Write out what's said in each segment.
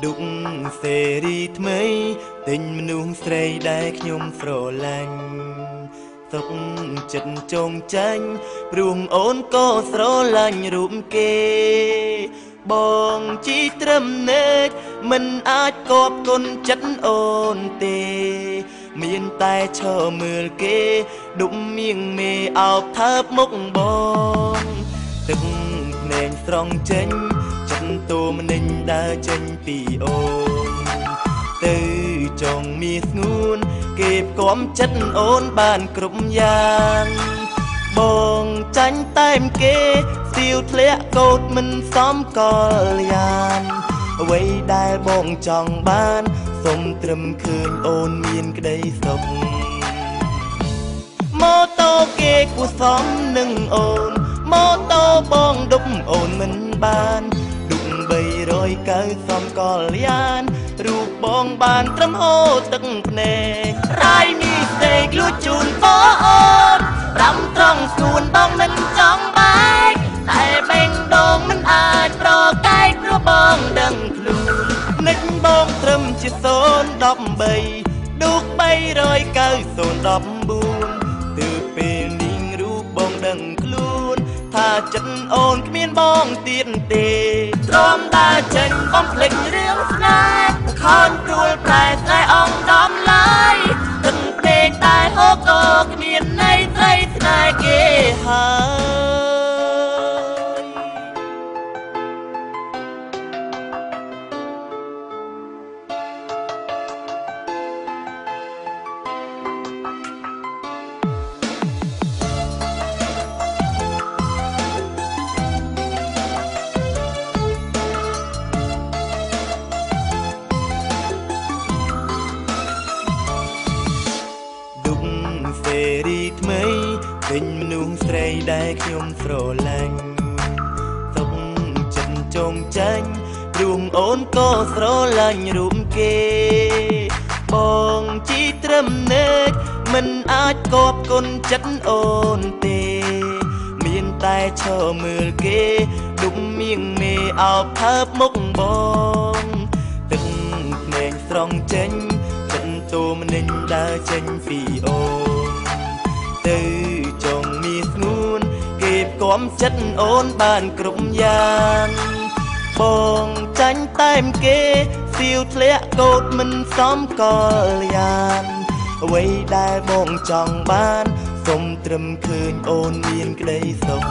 ดุกเสรีថ្មីទិញមនុស្សស្រីដែលខ្ញុំស្រឡាញ់សុខចិត្តចងចាញ់ព្រោះអូនក៏ស្រឡាញ់រូបគេបងជីត្រឹមណែកមិនអាចគប់គុណចិត្តអូនទេមានតែឈរមើលគេដុំមៀងមេអោបថើបមុខបងទឹកភ្នែកស្រង់ចេញចិត្តតួមនិញដើរចេញពីអូនទៅចង់មានស្ងួនគេផ្គាំចិត្តអូនបានគ្រប់យ៉ាងបងចាញ់តែមគេស្ទៀវធ្លាក់កោតមិនសមកលយានអ្វីដែលបងចង់បានសូមត្រឹមឃើញអូនមានក្តីសុខម៉ូតូគេគួសមនឹងអូនម៉ូតូបងដុបអូនមិនបានដុប390សមកលយានរូបបងបានត្រឹមហូរទឹកភ្នែករាយនេះសេកលួចជូនបងអូនប្រាំត្រង់ស្ងួនបងមិនចង់បែកតែបេងដូងមិនអាចប្រកែកព្រោះបងដឹងខ្លួននឹកបងត្រឹមជា013ដួក39014ទើបពេលនេះរូបបងដឹងខ្លួនថាចិត្តអូនគ្មានបងទៀតទេទ្រាំតែចេញបំភ្លេចរឿងស្នេហ៍ខនព្រួលប្រែស្នេហ៍អងដំឡើយទឹកភ្នែកតែហូរក៏គ្មានន័យស្រីស្នេហ៍គេសេរីថ្មីទិញមនុស្សស្រីដែលខ្ញុំស្រឡាញ់សុខចិត្តចងចាញ់ព្រោះអូនក៏ស្រឡាញ់រូបគេបងជីត្រឹមណែកមិនអាចគប់គុណចិត្តអូនទេមានតែឈរមើលគេដុំមៀងមេអោបថើបមុខបងទឹកភ្នែកស្រង់ចេញចិត្តតួមនិញដើរចេញពីអូនទៅចង់មានស្ងួនគេផ្គាំចិត្តអូនបានគ្រប់យ៉ាងបងចាញ់តែមគេសៀវធ្លាក់កោតមិនសមកលយានអ្វីដែលបងចង់បានសូមត្រឹមឃើញអូនមានក្តីសុខ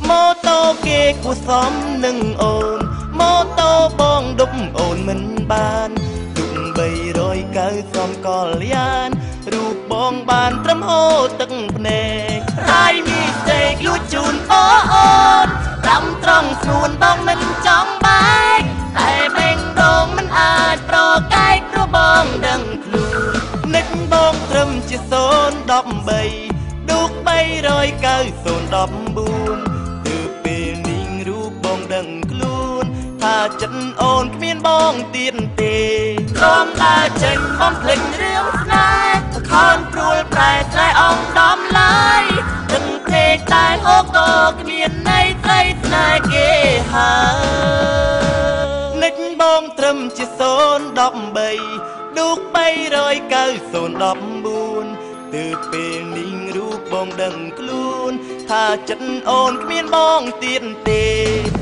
ម៉ូតូគេគួសមនឹងអូនម៉ូតូបងដុបអូនមិនបានដុប390សមកលយានរូបបងបានត្រឹមហូរទឹកភ្នែករាយនេះសេកលួចជូនអូនត្រឹមត្រង់ស្ងួនបងមិនចង់បែកតែបេងដូងមិនអាចប្រកែកព្រោះបងដឹងខ្លួននឹកបងត្រឹមជា013ដួក39014ទើបពេលនេះរូបបងដឹងខ្លួនថាចិត្តអូនគ្មានបងទៀតទេទ្រាំតែចេញបំភ្លេចរឿងស្នេហ៍ខនព្រួលប្រែស្នេហ៍អងដំឡើយទឹកភ្នែកតែហូរក៏គ្មានន័យស្រីស្នេហ៍គេនឹកបងត្រឹមជា013ដួក39014ទើបពេលនេះរូបបងដឹងខ្លួនថាចិត្តអូនគ្មានបងទៀតទេ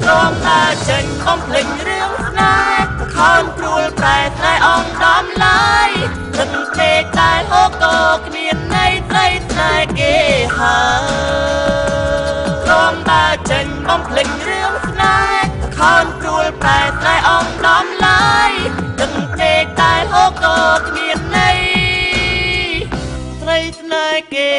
ទ្រាំតែចេញបំភ្លេចរឿងស្នេហ៍ខនព្រួលប្រែស្នេហ៍អងដំឡើយទឹកភ្នែកតែហូរក៏គ្មានន័យស្រីស្នេហ៍គេទ្រាំតែចេញបំភ្លេចរឿងស្នេហ៍ខនព្រួលប្រែស្នេហ៍អងដំឡើយទឹកភ្នែកតែហូរក៏គ្មានន័យស្រីស្នេហ៍គេ